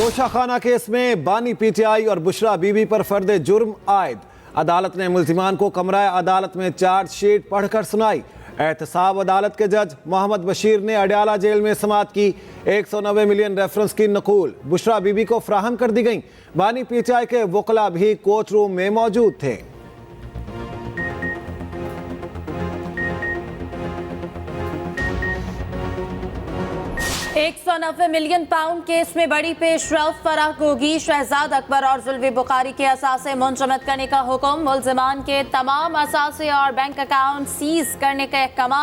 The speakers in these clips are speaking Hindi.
तोशाखाना केस में बानी पीटीआई और बुशरा बीबी पर फर्द जुर्म आयद। अदालत ने मुल्जिमान को कमरा अदालत में चार्जशीट पढ़कर सुनाई। एहतसाब अदालत के जज मोहम्मद बशीर ने अडयाला जेल में समाअत की। 190 मिलियन रेफरेंस की नकूल बुशरा बीबी को फ्राहम कर दी गई। बानी पीटीआई के वकला भी कोर्ट रूम में मौजूद थे। 190 मिलियन पाउंड केस में बड़ी पेशरफ। फराह गोगी, शहजाद अकबर और जुल्फी बुखारी के असासे मुंजमद करने का हुक्म। मुल्जिमान के तमाम असासे और बैंक अकाउंट सीज करने के अहकाम।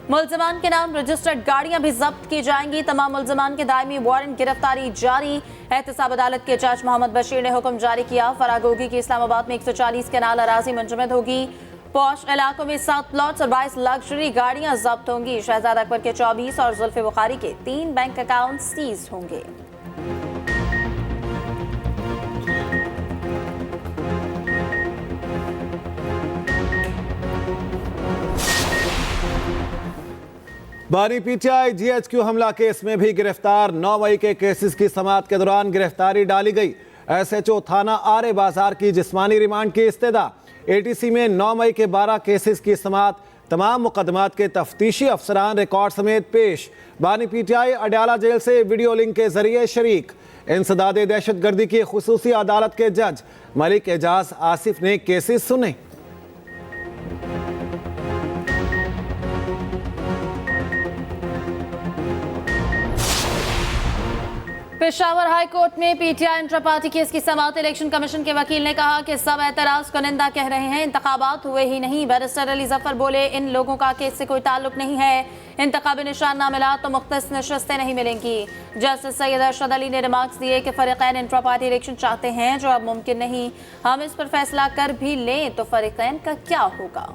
मुल्जिमान के नाम रजिस्टर्ड गाड़ियां भी जब्त की जाएंगी। तमाम मुल्जिमान के दायमी वारंट गिरफ्तारी जारी। एहतसाब अदालत के जज मोहम्मद बशीर ने हुक्म जारी किया। फराह गोगी की इस्लामाबाद में 140 केनाल अराजी मुंजमद होगी। पौश इलाकों में 7 प्लॉट्स और 22 लग्जरी गाड़ियां जब्त होंगी। शहजाद अकबर के 24 और जुल्फी बुखारी के 3 बैंक अकाउंट सीज होंगे। बानी पीटीआई जीएचक्यू हमला केस में भी गिरफ्तार। 9 मई के केसेस की समाअत के दौरान गिरफ्तारी डाली गई। एसएचओ थाना आरे बाजार की जिस्मानी रिमांड की इस्तदा। एटीसी में 9 मई के 12 केसेस की समाअत। तमाम मुकदमात के तफ्तीशी अफसरान रिकॉर्ड समेत पेश। बानी पीटीआई अडयाला जेल से वीडियो लिंक के जरिए शरीक। इंसदादे दहशतगर्दी की खुसूसी अदालत के जज मलिक एजाज आसिफ ने केसेस सुने। पेशावर हाई कोर्ट में पीटीआई इंटर पार्टी केस की समाअत। इलेक्शन कमीशन के वकील ने कहा कि सब एतराज कुनिंदा कह रहे हैं, इंतखाबात हुए ही नहीं। बैरिस्टर अली जफर बोले, इन लोगों का केस से कोई ताल्लुक नहीं है। इंतखाबी निशान ना मिला तो मुख्तस नशस्तें नहीं मिलेंगी। जस्टिस सैयद अरशद अली ने रिमार्क्स दिए कि फरीकैन इंट्रा पार्टी इलेक्शन चाहते हैं, जो अब मुमकिन नहीं। हम इस पर फैसला कर भी लें तो फरीकैन का क्या होगा।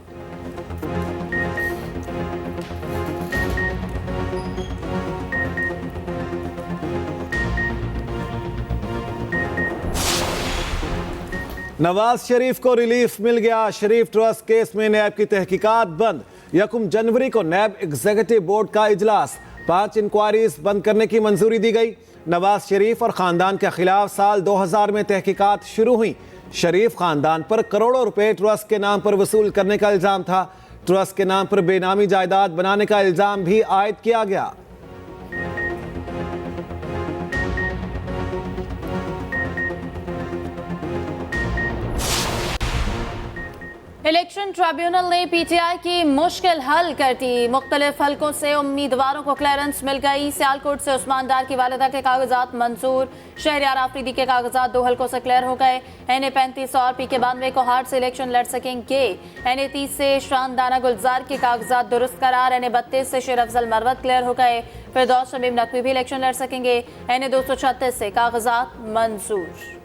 नवाज शरीफ को रिलीफ मिल गया। शरीफ ट्रस्ट केस में नैब की तहकीकात बंद। 1 जनवरी को नैब एग्जीक्यूटिव बोर्ड का इजलास। 5 इंक्वायरीज बंद करने की मंजूरी दी गई। नवाज शरीफ और खानदान के खिलाफ साल 2000 में तहकीकात शुरू हुई। शरीफ खानदान पर करोड़ों रुपए ट्रस्ट के नाम पर वसूल करने का इल्जाम था। ट्रस्ट के नाम पर बेनामी जायदाद बनाने का इल्जाम भी आयद किया गया। इलेक्शन ट्रिब्यूनल ने पीटीआई की मुश्किल हल कर दी। मुख्तलिफ हलकों से उम्मीदवारों को क्लियरेंस मिल गई। सियालकोट से उस्मान डार की वालिदा के कागजात मंजूर। शहरियार आफरीदी के कागजात 2 हलकों से क्लियर हो गए। NA 35 और PK 92 कोहाट से इलेक्शन लड़ सकेंगे। NA 30 से शान दाना गुलजार के कागजात दुरुस्त करार। NA 32 से शेर अफजल मरवत क्लियर हो गए। फिरदौस शमीम नकवी भी इलेक्शन लड़ सकेंगे। NA 236 से कागजात मंजूर।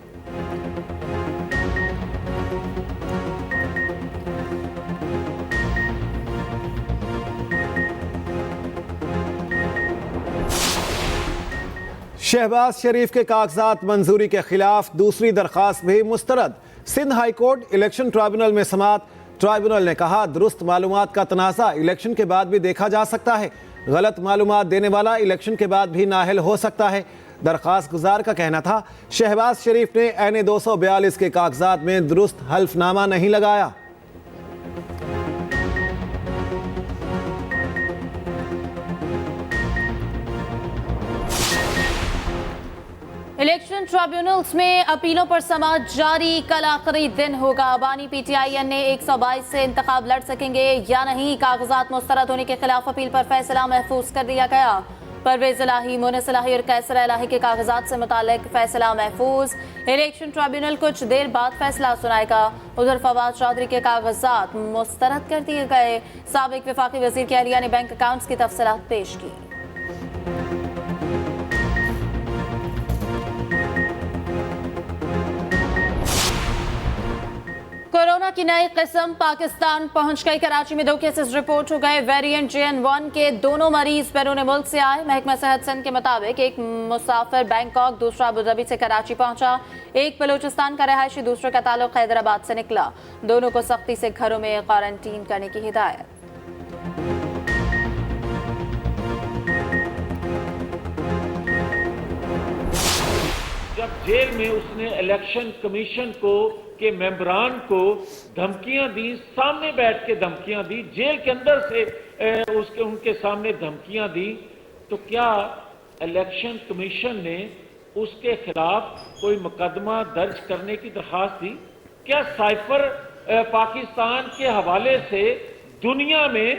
शहबाज शरीफ के कागजात मंजूरी के खिलाफ दूसरी दरखास्त भी मुस्तरद। Sindh high court election tribunal में समाअत। ट्रिब्यूनल ने कहा, दुरुस्त मालूमात का तनाज़ा इलेक्शन के बाद भी देखा जा सकता है। गलत मालूमात देने वाला इलेक्शन के बाद भी नाअहल हो सकता है। दरखास्त गुजार का कहना था, शहबाज शरीफ ने NA 242 के कागजात में दुरुस्त हल्फनामा नहीं लगाया। इलेक्शन ट्रिब्यूनल्स में अपीलों पर समाअत जारी। कल आखिरी दिन होगा। बानी पीटीआई NA 122 से इंतखाब लड़ सकेंगे या नहीं। कागजात मुस्तरद होने के खिलाफ अपील पर फैसला महफूज कर दिया गया। परवेज इलाही, मोनस इलाही और कैसरा इलाही के कागजात से मुतालिक फैसला महफूज। इलेक्शन ट्रिब्यूनल कुछ देर बाद फैसला सुनाएगा। उधर फवाद चौधरी के कागजात मुस्तरद कर दिए गए। साबिक वफाकी वजीर की अहलिया ने बैंक अकाउंट्स की तफसीलात पेश की। कोरोना की नई किस्म पाकिस्तान पहुंच गई। कराची में 2 केसेस रिपोर्ट हो गए। वेरिएंट JN1 के दोनों मरीज बैरून मुल्क से आए। महकमा सेहत सिंध के मुताबिक एक मुसाफिर बैंकॉक, दूसरा अबूधाबी से कराची पहुंचा। एक बलूचिस्तान का रहायशी, दूसरे का ताल्लुक हैदराबाद से निकला। दोनों को सख्ती से घरों में क्वारंटीन करने की हिदायत। जब जेल में उसने इलेक्शन कमीशन को के मेंबरान को धमकियां दी, सामने बैठ के धमकियां दी, जेल के अंदर से उनके सामने धमकियां दी, तो क्या इलेक्शन कमीशन ने उसके खिलाफ कोई मुकदमा दर्ज करने की दरखास्त दी? क्या साइफर पाकिस्तान के हवाले से दुनिया में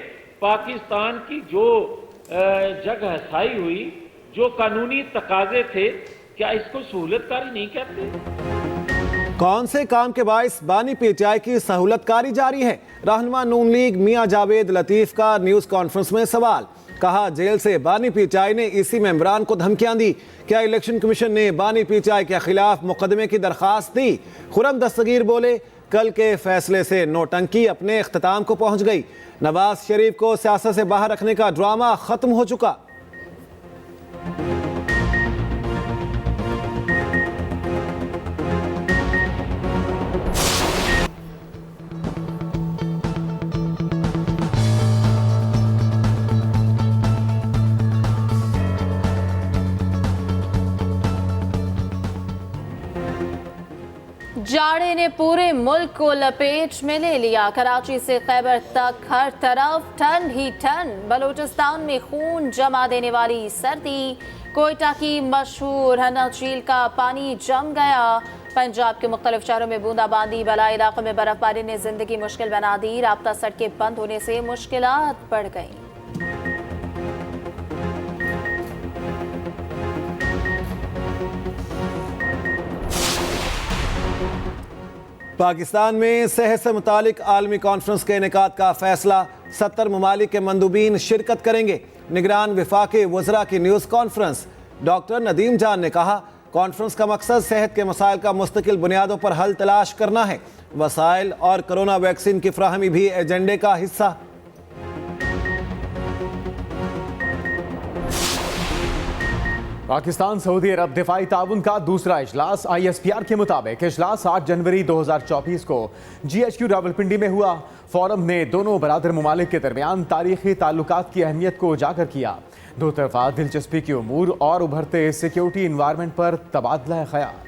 पाकिस्तान की जो जगह हसाई हुई, जो कानूनी तकाजे थे, क्या इसको सहूलतकारी नहीं कहते? कौन से काम के बाइस बानी पीटीआई की सहूलतकारी जारी है? रहनुमा नून लीग मियां जावेद लतीफ का न्यूज कॉन्फ्रेंस में सवाल। कहा, जेल से बानी पीटीआई ने इसी मेंबरान को धमकियां दी। क्या इलेक्शन कमीशन ने बानी पीटीआई के खिलाफ मुकदमे की दरखास्त दी? खुरम दस्तगीर बोले, कल के फैसले से नौटंकी अपने इख्तिताम को पहुंच गई। नवाज शरीफ को सियासत से बाहर रखने का ड्रामा खत्म हो चुका। जाड़े ने पूरे मुल्क को लपेट में ले लिया। कराची से खैबर तक हर तरफ ठंड ही ठंड। बलूचिस्तान में खून जमा देने वाली सर्दी। कोयटा की मशहूर हना झील का पानी जम गया। पंजाब के मुख्तलिफ शहरों में बूंदाबांदी। बला इलाकों में बर्फबारी ने जिंदगी मुश्किल बना दी। राब्ता सड़कें बंद होने से मुश्किलात बढ़ गई। पाकिस्तान में सेहत से मुतालिक आलमी कॉन्फ्रेंस के इनेकाद का फैसला। 70 ममालिक के मंदूबीन शिरकत करेंगे। निगरान वफाकी वज़रा की न्यूज़ कॉन्फ्रेंस। डॉक्टर नदीम जान ने कहा, कॉन्फ्रेंस का मकसद सेहत के मसाइल का मुस्तकिल बुनियादों पर हल तलाश करना है। वसाइल और कोरोना वैक्सीन की फ्राहमी भी एजेंडे का हिस्सा। पाकिस्तान सऊदी अरब दिफाई ताउन का दूसरा इजलास। ISPR के मुताबिक इजलास 8 जनवरी 2024 को GHQ रावलपिंडी में हुआ। फोरम ने दोनों बरादर ममालिक के दरमियान तारीखी ताल्लुकात की अहमियत को उजागर किया। दो तरफा दिलचस्पी के उमूर और उभरते सिक्योरिटी इन्वायरमेंट पर तबादला ख्याल।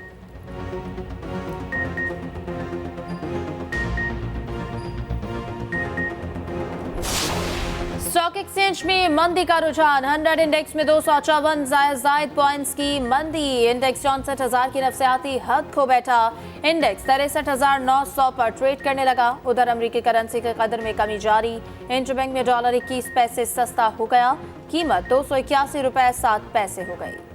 स्टॉक एक्सचेंज में मंदी का रुझान। 100 इंडेक्स में 254 जायद पॉइंट्स की मंदी। इंडेक्स 64,000 की नफसियाती हद खो बैठा। इंडेक्स 63,900 पर ट्रेड करने लगा। उधर अमेरिकी करेंसी के कदर में कमी जारी। इंटरबैंक में $1 21 पैसे सस्ता हो गया। कीमत 281 रुपए 7 पैसे हो गई।